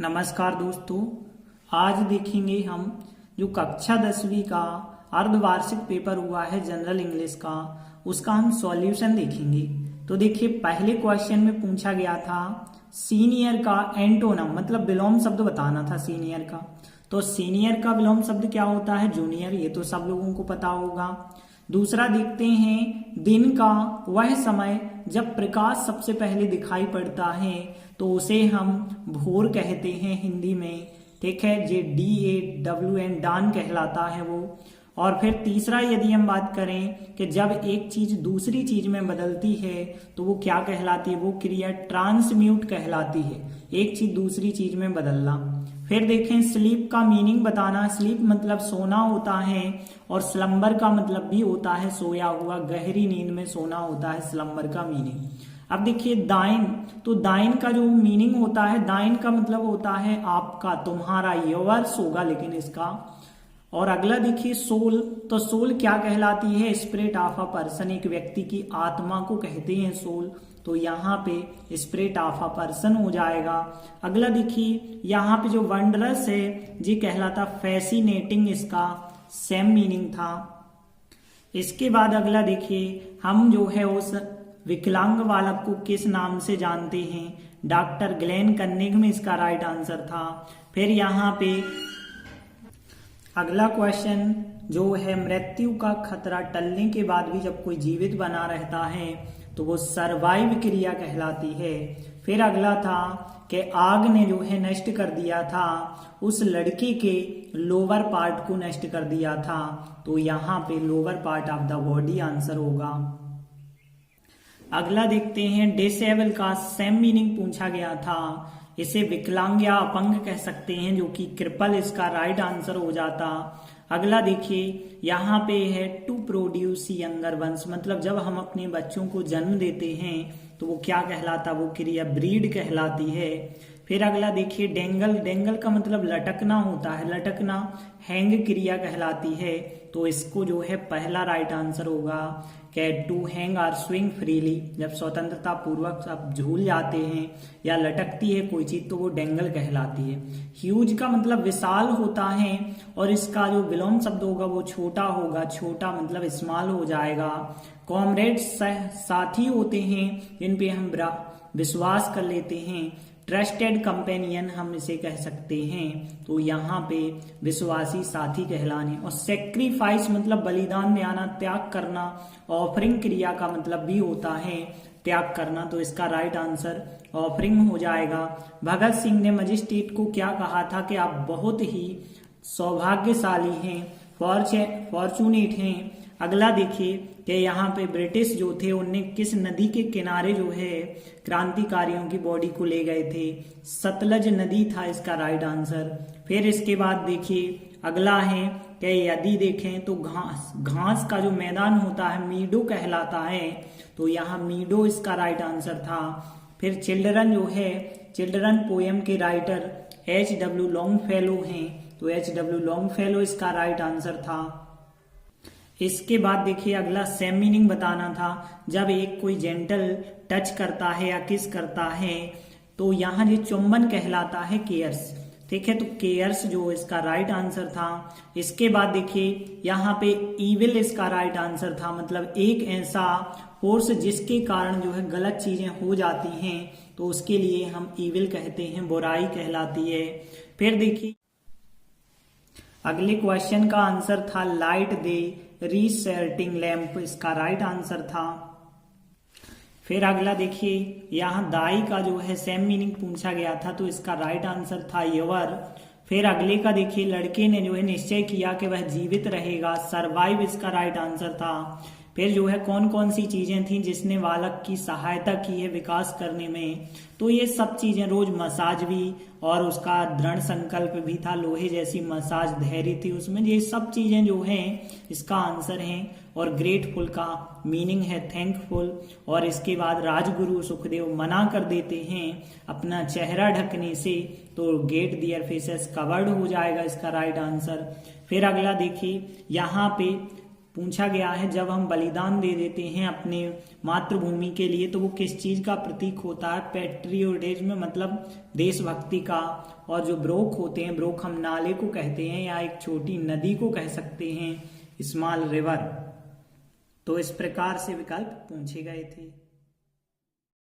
नमस्कार दोस्तों। आज देखेंगे हम जो कक्षा 10वीं का अर्धवार्षिक पेपर हुआ है जनरल इंग्लिश का, उसका हम सॉल्यूशन देखेंगे। तो देखिए, पहले क्वेश्चन में पूछा गया था सीनियर का एंटोनम, मतलब विलोम शब्द बताना था सीनियर का। तो सीनियर का विलोम शब्द क्या होता है? जूनियर। ये तो सब लोगों को पता होगा। दूसरा देखते हैं, दिन का वह समय जब प्रकाश सबसे पहले दिखाई पड़ता है तो उसे हम भोर कहते हैं हिंदी में। ठीक है, जे DAWN डान कहलाता है वो। और फिर तीसरा यदि हम बात करें कि जब एक चीज दूसरी चीज में बदलती है तो वो क्या कहलाती है? वो क्रिया ट्रांसम्यूट कहलाती है, एक चीज दूसरी चीज में बदलना। फिर देखें, स्लीप का मीनिंग बताना। स्लीप मतलब सोना होता है और स्लम्बर का मतलब भी होता है सोया हुआ, गहरी नींद में सोना होता है स्लम्बर का मीनिंग। अब देखिए दाइन, तो दाइन का जो मीनिंग होता है, दाइन का मतलब होता है आपका, तुम्हारा, योर्स होगा लेकिन इसका। और अगला देखिए सोल, तो सोल क्या कहलाती है? स्पिरिट ऑफ अ पर्सन, एक व्यक्ति की आत्मा को कहते हैं सोल। तो यहाँ पे स्पिरिट ऑफ अ पर्सन हो जाएगा। अगला देखिए, यहाँ पे जो वंडरस है ये कहलाता फैसिनेटिंग, इसका सेम मीनिंग था। इसके बाद अगला देखिए, हम जो है उस विकलांग बालक को किस नाम से जानते हैं? डॉक्टर ग्लेन कन्निग में इसका राइट आंसर था। फिर यहाँ पे अगला क्वेश्चन जो है, मृत्यु का खतरा टलने के बाद भी जब कोई जीवित बना रहता है तो वो सरवाइव क्रिया कहलाती है। फिर अगला था कि आग ने जो है नष्ट कर दिया था उस लड़के के लोअर पार्ट को, नष्ट कर दिया था। तो यहाँ पे lower part of the body answer होगा। अगला देखते हैं, डिसेबल का सेम मीनिंग पूछा गया था। इसे विकलांग या अपंग कह सकते हैं, जो कि क्रिपल इसका राइट आंसर हो जाता। अगला देखिए, यहाँ पे है टू प्रोड्यूस यंगर वंस, मतलब जब हम अपने बच्चों को जन्म देते हैं तो वो क्या कहलाता? वो क्रिया ब्रीड कहलाती है। फिर अगला देखिए, डेंगल, डेंगल का मतलब लटकना होता है, लटकना हैंग क्रिया कहलाती है। तो इसको जो है पहला राइट आंसर होगा कि टू हैंग और स्विंग फ्रीली, जब स्वतंत्रता पूर्वक आप झूल जाते हैं या लटकती है कोई चीज तो वो डेंगल कहलाती है। ह्यूज का मतलब विशाल होता है और इसका जो विलोम शब्द होगा वो छोटा होगा, छोटा मतलब स्मॉल हो जाएगा। कॉमरेड्स साथी होते हैं जिन पे हम विश्वास कर लेते हैं। ट्रस्टेड कंपेनियन हम इसे कह सकते हैं। तो यहाँ पे विश्वासी साथी कहलाने। और सेक्रीफाइस मतलब बलिदान देना, त्याग करना। ऑफरिंग क्रिया का मतलब भी होता है त्याग करना, तो इसका राइट आंसर ऑफरिंग हो जाएगा। भगत सिंह ने मजिस्ट्रेट को क्या कहा था? कि आप बहुत ही सौभाग्यशाली हैं, फॉर्चुनेट हैं। अगला देखिए कि यहाँ पे ब्रिटिश जो थे उनने किस नदी के किनारे जो है क्रांतिकारियों की बॉडी को ले गए थे? सतलज नदी था इसका राइट आंसर। फिर इसके बाद देखिए अगला है कि यदि देखें तो घास, घास का जो मैदान होता है मीडो कहलाता है। तो यहाँ मीडो इसका राइट आंसर था। फिर चिल्ड्रन जो है, चिल्ड्रन पोएम के राइटर H.W. लॉन्गफेलो हैं, तो H.W. लॉन्गफेलो इसका राइट आंसर था। इसके बाद देखिए अगला सेम मीनिंग बताना था। जब एक कोई जेंटल टच करता है या किस करता है तो यहाँ ये चुंबन कहलाता है, केयर्स। ठीक है, तो केयर्स जो इसका राइट आंसर था। इसके बाद देखिए यहाँ पे ईविल इसका राइट आंसर था, मतलब एक ऐसा फोर्स जिसके कारण जो है गलत चीजें हो जाती हैं तो उसके लिए हम ईविल कहते हैं, बुराई कहलाती है। फिर देखिए अगले क्वेश्चन का आंसर था लाइट दे रीसेटिंग लैंप, इसका राइट आंसर था। फिर अगला देखिए, यहाँ दाई का जो है सेम मीनिंग पूछा गया था तो इसका राइट आंसर था योर। फिर अगले का देखिए, लड़के ने जो है निश्चय किया कि वह जीवित रहेगा, सरवाइव इसका राइट आंसर था। फिर जो है कौन कौन सी चीजें थी जिसने बालक की सहायता की है विकास करने में? तो ये सब चीजें, रोज मसाज भी और उसका दृढ़ संकल्प भी था, लोहे जैसी मसाज, धैर्य थी उसमें, ये सब चीजें जो हैं इसका आंसर हैं। और ग्रेटफुल का मीनिंग है थैंकफुल। और इसके बाद राजगुरु सुखदेव मना कर देते हैं अपना चेहरा ढकने से, तो गेट दियर फेसेस कवर्ड हो जाएगा इसका राइट आंसर। फिर अगला देखिए, यहाँ पे पूछा गया है जब हम बलिदान दे देते हैं अपने मातृभूमि के लिए तो वो किस चीज का प्रतीक होता है। पैट्रियोटिज्म मतलब देशभक्ति का। और जो ब्रोक होते हैं, ब्रोक हम नाले को कहते हैं या एक छोटी नदी को कह सकते हैं, स्मॉल रिवर। तो इस प्रकार से विकल्प पूछे गए थे।